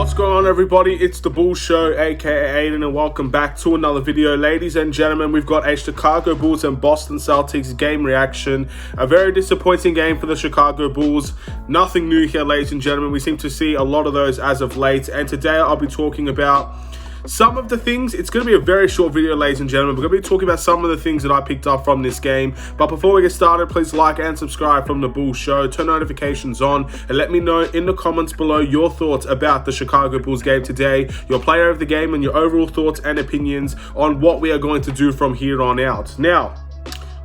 What's going on, everybody? It's the Bulls Show, aka Aidan, and welcome back to another video. Ladies and gentlemen, we've got a Chicago Bulls and Boston Celtics game reaction. A very disappointing game for the Chicago Bulls. Nothing new here, ladies and gentlemen. We seem to see a lot of those as of late, and today I'll be talking about some of the things. It's going to be a very short video, ladies and gentlemen. We're going to be talking about some of the things that I picked up from this game. But before we get started, please like and subscribe from the Bulls Show. Turn notifications on and let me know in the comments below your thoughts about the Chicago Bulls game today, your player of the game, and your overall thoughts and opinions on what we are going to do from here on out. Now,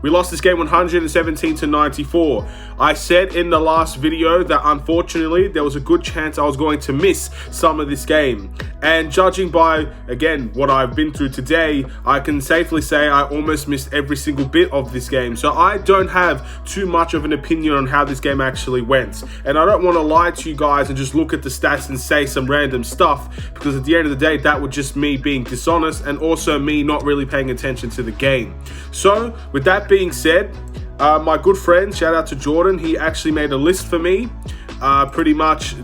we lost this game 117-94. I said in the last video that unfortunately there was a good chance I was going to miss some of this game. And judging by, again, what I've been through today, I can safely say I almost missed every single bit of this game. So I don't have too much of an opinion on how this game actually went. And I don't want to lie to you guys and just look at the stats and say some random stuff, because at the end of the day, that would just me being dishonest and also me not really paying attention to the game. So with that being said, my good friend, shout out to Jordan, he actually made a list for me, pretty much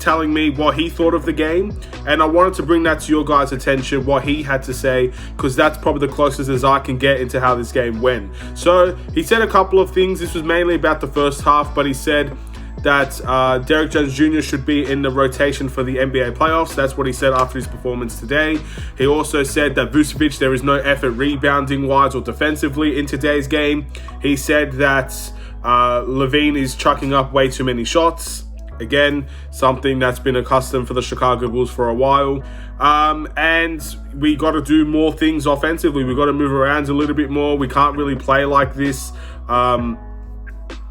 telling me what he thought of the game, and I wanted to bring that to your guys' attention, what he had to say, because that's probably the closest as I can get into how this game went. So he said a couple of things. This was mainly about the first half, but he said that Derrick Jones Jr. should be in the rotation for the NBA playoffs. That's what he said after his performance today. He also said that Vucevic, there is no effort rebounding-wise or defensively in today's game. He said that Levine is chucking up way too many shots. Again, something that's been a custom for the Chicago Bulls for a while. And we got to do more things offensively. We got to move around a little bit more. We can't really play like this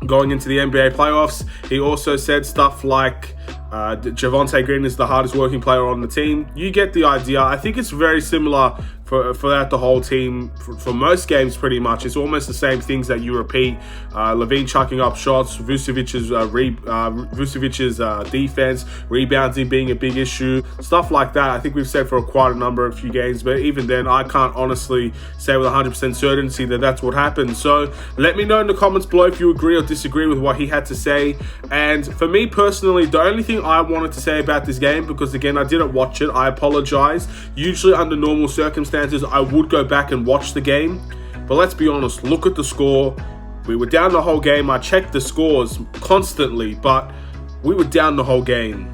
going into the NBA playoffs. He also said stuff like Javonte Green is the hardest working player on the team. You get the idea. I think it's very similar for the whole team for most games, pretty much. It's almost the same things that you repeat. Levine chucking up shots, Vucevic's defense, rebounding being a big issue, stuff like that. I think we've said for quite a few games, but even then, I can't honestly say with 100% certainty that that's what happened. So let me know in the comments below if you agree or disagree with what he had to say. And for me personally, the only thing I wanted to say about this game, because again, I didn't watch it, I apologize. Usually under normal circumstances, I would go back and watch the game, but let's be honest, look at the score. We were down the whole game. I checked the scores constantly, but we were down the whole game.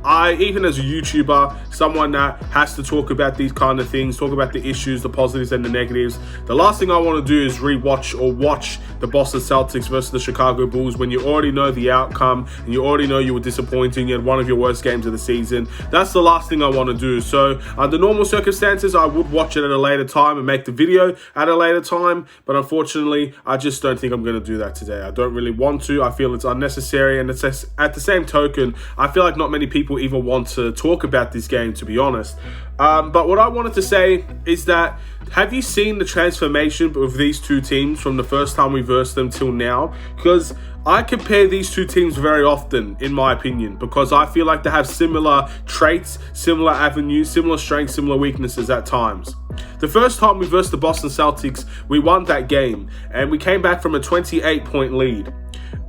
Even as a YouTuber, someone that has to talk about these kind of things, talk about the issues, the positives and the negatives, the last thing I want to do is rewatch or watch the Boston Celtics versus the Chicago Bulls when you already know the outcome and you already know you were disappointing. You had one of your worst games of the season. That's the last thing I want to do. So under normal circumstances, I would watch it at a later time and make the video at a later time, but unfortunately, I just don't think I'm going to do that today. I don't really want to. I feel it's unnecessary, and it's at the same token, I feel like not many people even want to talk about this game, to be honest. But what I wanted to say is that, have you seen the transformation of these two teams from the first time we versed them till now? Because I compare these two teams very often, in my opinion, because I feel like they have similar traits, similar avenues, similar strengths, similar weaknesses at times. The first time we versed the Boston Celtics, we won that game, and we came back from a 28-point lead.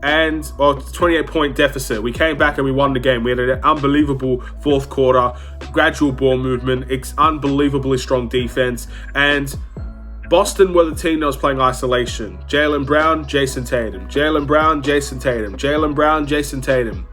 And 28-point deficit. We came back and we won the game. We had an unbelievable fourth quarter, gradual ball movement, unbelievably strong defense, and Boston were the team that was playing isolation. Jaylen Brown, Jason Tatum. Jaylen Brown, Jason Tatum. Jaylen Brown, Jason Tatum.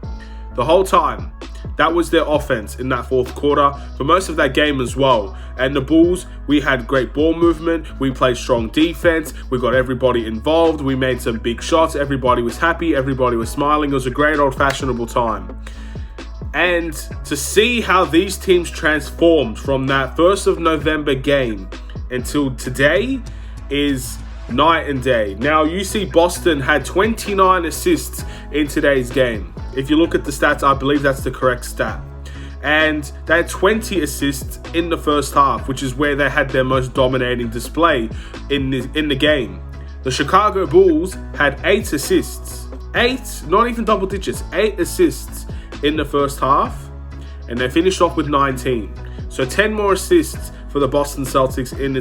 The whole time. That was their offense in that fourth quarter for most of that game as well. And the Bulls, we had great ball movement. We played strong defense. We got everybody involved. We made some big shots. Everybody was happy. Everybody was smiling. It was a great old fashionable time. And to see how these teams transformed from that 1st of November game until today is night and day. Now, you see Boston had 29 assists in today's game. If you look at the stats, I believe that's the correct stat. And they had 20 assists in the first half, which is where they had their most dominating display in the game. The Chicago Bulls had 8 assists. 8, not even double digits, 8 assists in the first half. And they finished off with 19. So 10 more assists for the Boston Celtics in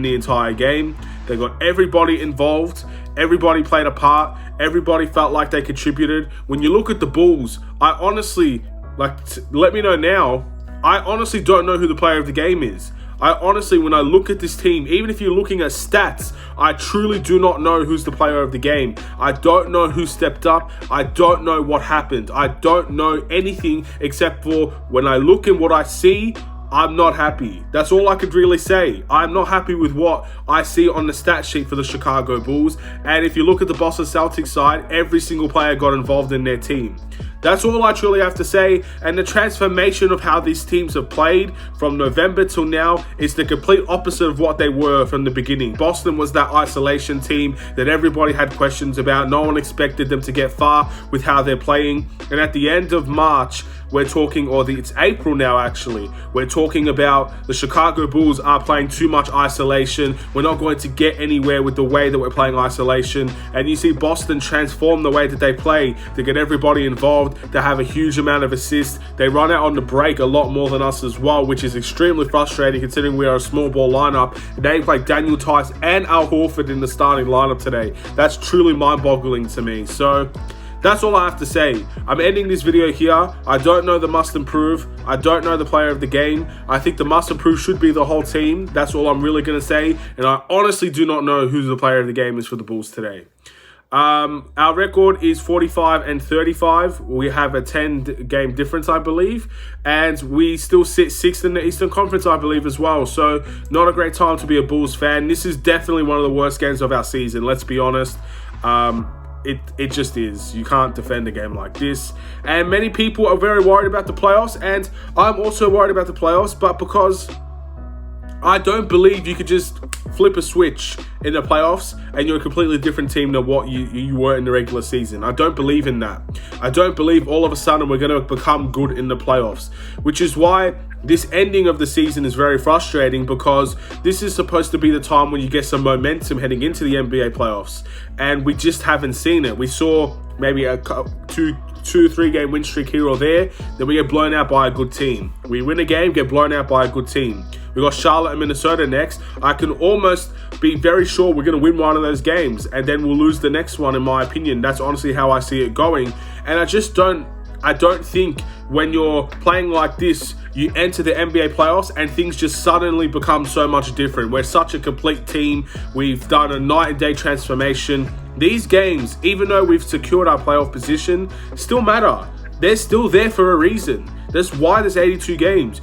the entire game. They got everybody involved. Everybody played a part. Everybody felt like they contributed. When you look at the Bulls, I honestly let me know now. I honestly don't know who the player of the game is. I honestly, when I look at this team, even if you're looking at stats, I truly do not know who's the player of the game. I don't know who stepped up. I don't know what happened. I don't know anything except for when I look and what I see, I'm not happy. That's all I could really say. I'm not happy with what I see on the stat sheet for the Chicago Bulls. And if you look at the Boston Celtics side, every single player got involved in their team. That's all I truly have to say. And the transformation of how these teams have played from November till now is the complete opposite of what they were from the beginning. Boston was that isolation team that everybody had questions about. No one expected them to get far with how they're playing. And at the end of March, we're talking, it's April now actually, we're talking about the Chicago Bulls are playing too much isolation. We're not going to get anywhere with the way that we're playing isolation. And you see Boston transform the way that they play to get everybody involved, to have a huge amount of assists. They run out on the break a lot more than us as well, which is extremely frustrating considering we are a small ball lineup. They play Daniel Tice and Al Horford in the starting lineup today. That's truly mind-boggling to me. So that's all I have to say. I'm ending this video here. I don't know the must improve. I don't know the player of the game. I think the must improve should be the whole team. That's all I'm really going to say. And I honestly do not know who the player of the game is for the Bulls today. Our record is 45-35. We have a 10-game difference, I believe. And we still sit 6th in the Eastern Conference, I believe, as well. So not a great time to be a Bulls fan. This is definitely one of the worst games of our season, let's be honest. It just is. You can't defend a game like this. And many people are very worried about the playoffs, and I'm also worried about the playoffs, but because I don't believe you could just flip a switch in the playoffs and you're a completely different team than what you were in the regular season. I don't believe in that. I don't believe all of a sudden we're going to become good in the playoffs, which is why this ending of the season is very frustrating, because this is supposed to be the time when you get some momentum heading into the NBA playoffs, and we just haven't seen it. We saw maybe a 2-3 game win streak here or there, then we get blown out by a good team. We win a game, get blown out by a good team. We got Charlotte and Minnesota next. I can almost be very sure we're going to win one of those games, and then we'll lose the next one, in my opinion. That's honestly how I see it going. And I don't think when you're playing like this, you enter the NBA playoffs and things just suddenly become so much different. We're such a complete team. We've done a night and day transformation. These games, even though we've secured our playoff position, still matter. They're still there for a reason. That's why there's 82 games.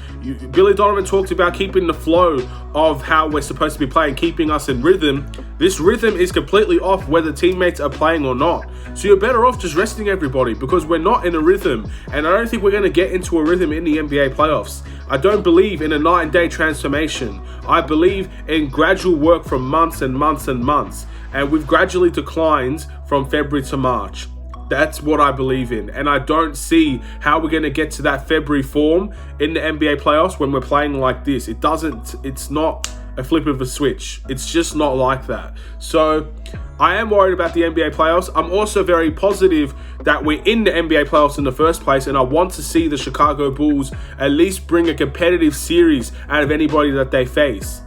Billy Donovan talked about keeping the flow of how we're supposed to be playing, keeping us in rhythm. This rhythm is completely off whether teammates are playing or not. So you're better off just resting everybody, because we're not in a rhythm. And I don't think we're going to get into a rhythm in the NBA playoffs. I don't believe in a night and day transformation. I believe in gradual work from months and months and months. And we've gradually declined from February to March. That's what I believe in. And I don't see how we're going to get to that February form in the NBA playoffs when we're playing like this. It's not a flip of a switch. It's just not like that. So I am worried about the NBA playoffs. I'm also very positive that we're in the NBA playoffs in the first place, and I want to see the Chicago Bulls at least bring a competitive series out of anybody that they face.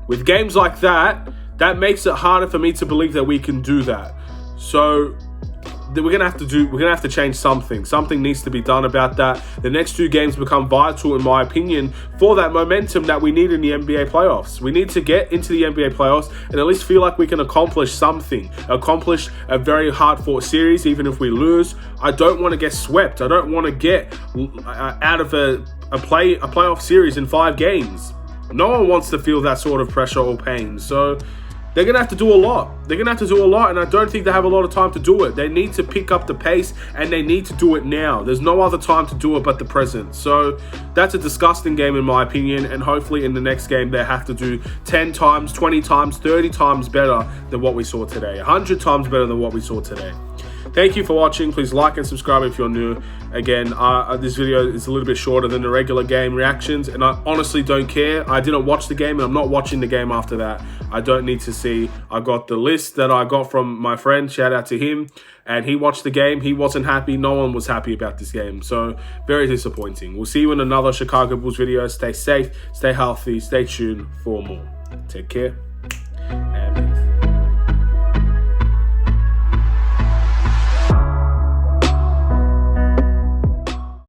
With games like that, that makes it harder for me to believe that we can do that. So we're gonna have to change something. Something needs to be done about that. The next 2 games become vital, in my opinion, for that momentum that we need in the NBA playoffs. We need to get into the NBA playoffs and at least feel like we can accomplish something. Accomplish a very hard-fought series, even if we lose. I don't want to get swept. I don't want to get out of a playoff series in 5 games. No one wants to feel that sort of pressure or pain. So they're going to have to do a lot. And I don't think they have a lot of time to do it. They need to pick up the pace, and they need to do it now. There's no other time to do it but the present. So that's a disgusting game in my opinion, and hopefully in the next game they have to do 10 times, 20 times, 30 times better than what we saw today. 100 times better than what we saw today. Thank you for watching. Please like and subscribe if you're new. Again, this video is a little bit shorter than the regular game reactions, and I honestly don't care. I didn't watch the game, and I'm not watching the game after that. I don't need to see. I got the list that I got from my friend. Shout out to him. And he watched the game. He wasn't happy. No one was happy about this game. So very disappointing. We'll see you in another Chicago Bulls video. Stay safe, stay healthy, stay tuned for more. Take care.